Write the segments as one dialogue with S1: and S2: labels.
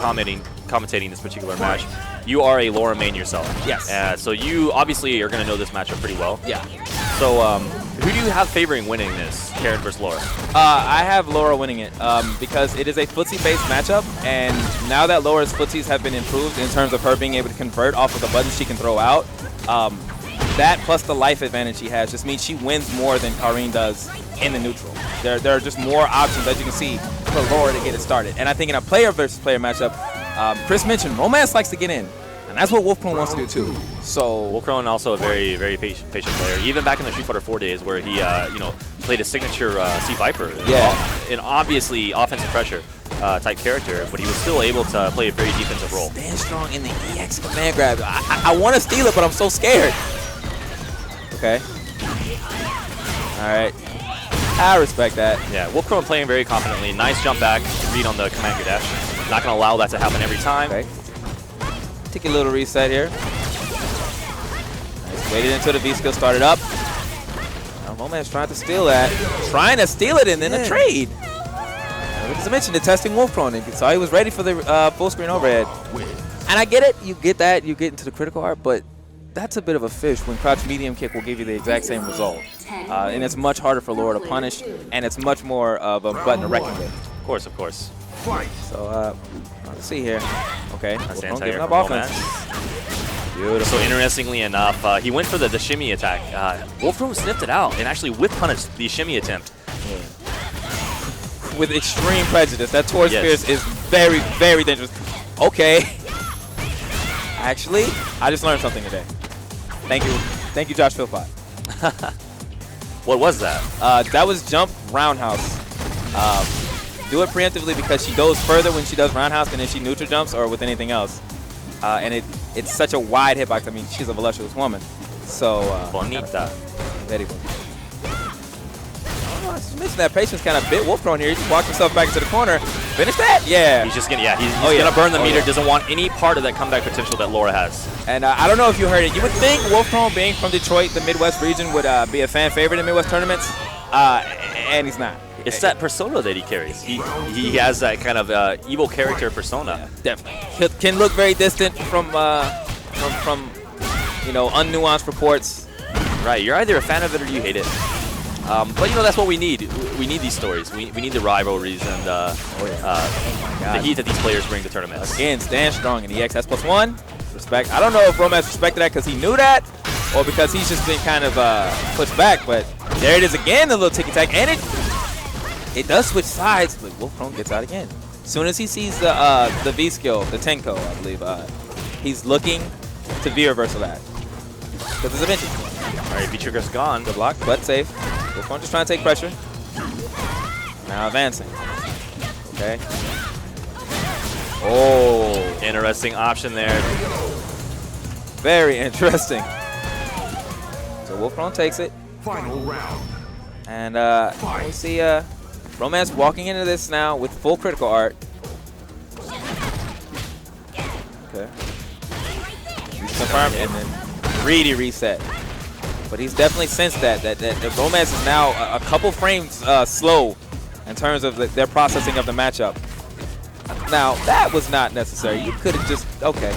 S1: commentating this particular match, you are a Laura main yourself.
S2: Yes.
S1: So you obviously are going to know this matchup pretty well.
S2: Yeah.
S1: So who do you have favoring winning this, Karin versus Laura?
S2: I have Laura winning it because it is a footsie-based matchup, and now that Laura's footsies have been improved in terms of her being able to convert off of the buttons she can throw out, that plus the life advantage she has just means she wins more than Karin does in the neutral. There are just more options, as you can see, for Laura to get it started. And I think in a player versus player matchup, Chris mentioned Romance likes to get in, and that's what WOLFKRONE wants to do too. So
S1: WOLFKRONE also a very, very patient player. Even back in the Street Fighter 4 days, where he, played a signature C Viper, and obviously offensive pressure type character, but he was still able to play a very defensive role.
S2: Stand strong in the EX command grab. I want to steal it, but I'm so scared. Okay. All right. I respect that.
S1: Yeah, WOLFKRONE playing very confidently. Nice jump back, read on the command your dash. Not going to allow that to happen every time.
S2: Okay. Take a little reset here. Nice. Waited until the V skill started up. Now Romance trying to steal that. Trying to steal it and then a trade. As I mentioned, the testing WOLFKRONE. So he was ready for the full screen overhead. And I get it. You get that. You get into the critical art, but that's a bit of a fish when crouch medium kick will give you the exact same result. And it's much harder for Laura to punish, and it's much more of a button to reckon with.
S1: Of course, of course.
S2: So let's see here. Okay,
S1: that's
S2: giving up offense.
S1: Beautiful. So interestingly enough, he went for the shimmy attack. WOLFKRONE sniffed it out and actually whip punished the shimmy attempt.
S2: With extreme prejudice. That Taurus Fierce is very, very dangerous. Okay. Actually, I just learned something today. Thank you. Thank you, Josh Philpott.
S1: What was that?
S2: That was jump roundhouse. Do it preemptively because she goes further when she does roundhouse than if she neutral jumps or with anything else. And it's such a wide hitbox. I mean, she's a voluptuous woman. So,
S1: bonita.
S2: Very good. I just mentioned that patience kind of bit WOLFKRONE here. He just walked himself back into the corner. Finish that? Yeah.
S1: He's just gonna, he's gonna burn the meter. Doesn't want any part of that comeback potential that Laura has.
S2: And I don't know if you heard it. You would think WOLFKRONE, being from Detroit, the Midwest region, would be a fan favorite in Midwest tournaments, and he's not.
S1: It's that persona that he carries. He has that kind of evil character persona.
S2: Yeah, definitely. Can look very distant from unnuanced reports.
S1: Right. You're either a fan of it or you hate it. But that's what we need. We need these stories. We need the rivalries and the heat that these players bring to tournaments.
S2: Again, stand strong in the EX. That's +1. Respect. I don't know if Romance respected that because he knew that or because he's just been kind of pushed back. But there it is again, the little ticky-tack. And it does switch sides, but WOLFKRONE gets out again. As soon as he sees the V skill, the Tenko, I believe, he's looking to V reversal that. Because it's a vintage.
S1: All right, V-trigger's gone.
S2: Good block, but safe. WOLFKRONE just trying to take pressure. Now advancing. Okay. Oh.
S1: Interesting option there.
S2: Very interesting. So WOLFKRONE takes it.
S3: Final round.
S2: And we see Romance walking into this now with full critical art. Okay. Confirm and then greedy reset. But he's definitely sensed that Romance is now a couple frames slow in terms of their processing of the matchup. Now, that was not necessary. You could have just, okay.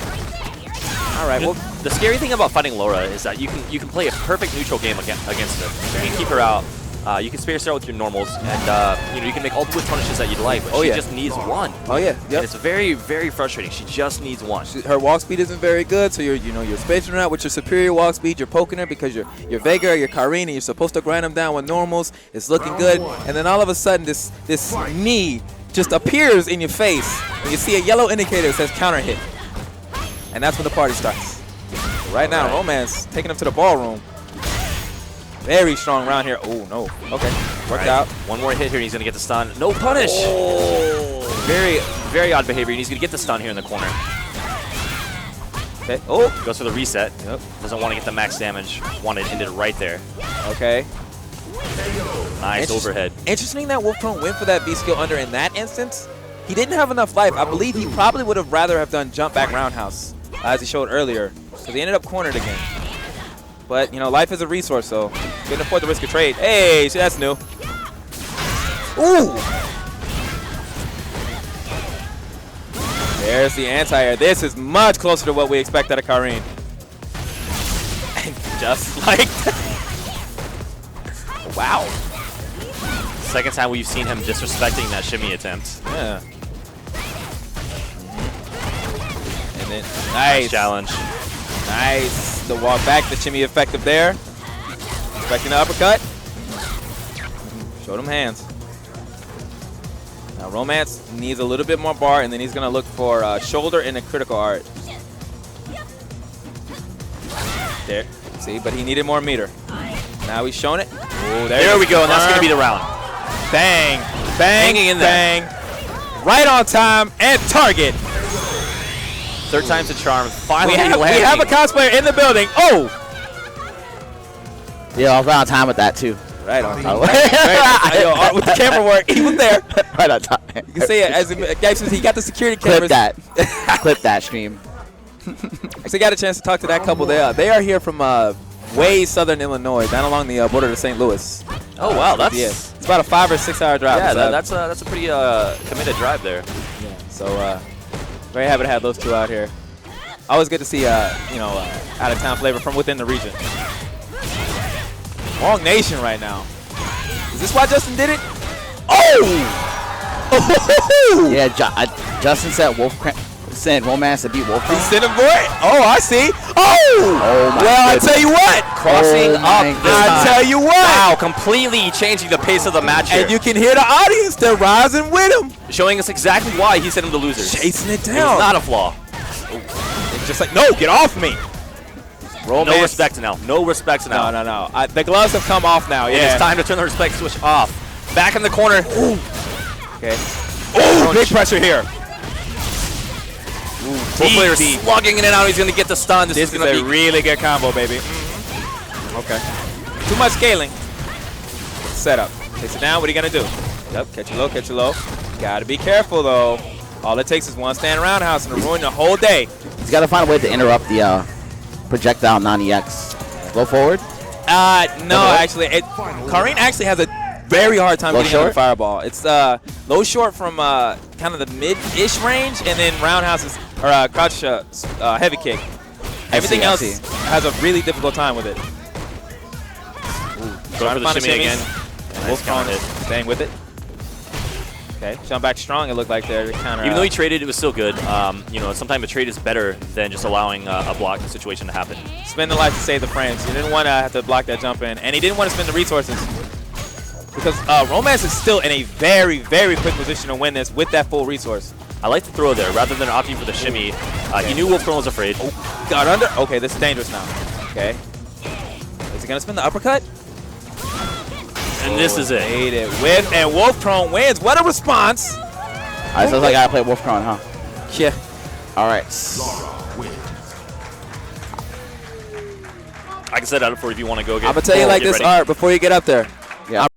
S2: All right, well.
S1: The scary thing about fighting Laura is that you can play a perfect neutral game against her. You can keep her out. You can space her out with your normals, and you can make all the whip punishes that you'd like, but she just needs one.
S2: Oh yeah, yep.
S1: And it's very, very frustrating. She just needs one.
S2: Her walk speed isn't very good, so you're spacing her out with your superior walk speed. You're poking her because you're Vega or you're Karin, and you're supposed to grind them down with normals. It's looking good, and then all of a sudden this knee just appears in your face, and you see a yellow indicator that says counter hit, and that's when the party starts. Right now, Romance taking him to the ballroom. Very strong round here. Oh, no. Okay. Worked out.
S1: One more hit here, and he's going to get the stun. No punish.
S2: Oh.
S1: Very, very odd behavior, and he's going to get the stun here in the corner.
S2: Okay. Oh.
S1: Goes for the reset.
S2: Yep.
S1: Doesn't want to get the max damage. Wanted ended right there.
S2: Okay.
S1: Nice overhead.
S2: Interesting that WOLFKRONE went for that V skill under in that instance. He didn't have enough life. I believe he probably would have rather have done jump back roundhouse, as he showed earlier. So he ended up cornered again. But, life is a resource, so couldn't afford to risk a trade. Hey, see, that's new. Ooh! There's the anti-air. This is much closer to what we expect out of Karin. And just like wow.
S1: Second time we've seen him disrespecting that shimmy attempt.
S2: Yeah. And then nice
S1: challenge.
S2: Nice. The walk back, the shimmy effective there. Expecting the uppercut. Show them hands. Now Romance needs a little bit more bar, and then he's gonna look for shoulder and a critical art. There. See, but he needed more meter. Now he's showing it. Oh,
S1: there we go, and that's gonna be the round.
S2: Bang, bang,
S1: Hanging in
S2: bang. Right on time and target.
S1: Third time's a charm. Finally,
S2: we have a cosplayer in the building. Oh!
S3: Yeah, I was right on time with that too.
S2: Right on time. Right. With the camera work, he was there.
S3: Right on time.
S2: You can see it as he got the security cameras.
S3: Clip that. Clip that stream.
S2: Actually got a chance to talk to that couple. They are here from way southern Illinois, down along the border to St. Louis.
S1: Oh wow, that's
S2: it's about a 5 or 6 hour drive.
S1: Yeah, that's a pretty committed drive there.
S2: Yeah. So very happy to have those two out here. Always good to see out of town flavor from within the region. Wrong nation right now. Is this why Justin did it? Oh!
S3: Yeah, Justin said Romance to beat WOLFKRONE.
S2: He sent a boy. Oh, I see. Oh! Well, I tell you what.
S1: Crossing up.
S2: I tell you what.
S1: Wow, completely changing the pace of the match here.
S2: And you can hear the audience. They're rising with him.
S1: Showing us exactly why he sent him to losers.
S2: Chasing it down.
S1: It was not a flaw.
S2: It's just like, no, get off me.
S1: Romance. No respect now. No respect now.
S2: No. The gloves have come off now. Yeah.
S1: It's time to turn the respect switch off. Back in the corner. Ooh.
S2: Okay. Oh, big pressure here.
S1: Both players slugging in and out. He's going to get the stun.
S2: This is going to be a really good combo, baby. Okay. Too much scaling. Setup. Takes it down. What are you going to do? Yep. Catch you low. Catch you low. Got to be careful, though. All it takes is one stand roundhouse and it'll ruin the whole day.
S3: He's got to find a way to interrupt the projectile non-EX. Go forward?
S2: No, actually. Karin actually has a very hard time getting over fireball. It's low short from kind of the mid-ish range, and then roundhouses or crouch heavy kick. Everything else has a really difficult time with it.
S1: Go for the shimmy again.
S2: WOLFKRONE staying with it. Okay, jump back strong. It looked like there to counter.
S1: Even though he traded, it was still good. Sometimes a trade is better than just allowing a block situation to happen.
S2: Spend the life to save the frames. He didn't want to have to block that jump in, and he didn't want to spend the resources because Romance is still in a very, very quick position to win this with that full resource.
S1: I like the throw there rather than opting for the shimmy. He knew WOLFKRONE was afraid.
S2: Oh, got under. Okay, this is dangerous now. Okay, is he gonna spin the uppercut?
S1: And this is it.
S2: Made it with, and WOLFKRONE wins. What a response!
S3: Alright, so I gotta play WOLFKRONE, huh?
S2: Yeah.
S3: Alright.
S1: I can set it up for you if you want to go get.
S2: I'm gonna tell you like this, Art, before you get up there.
S3: Yeah.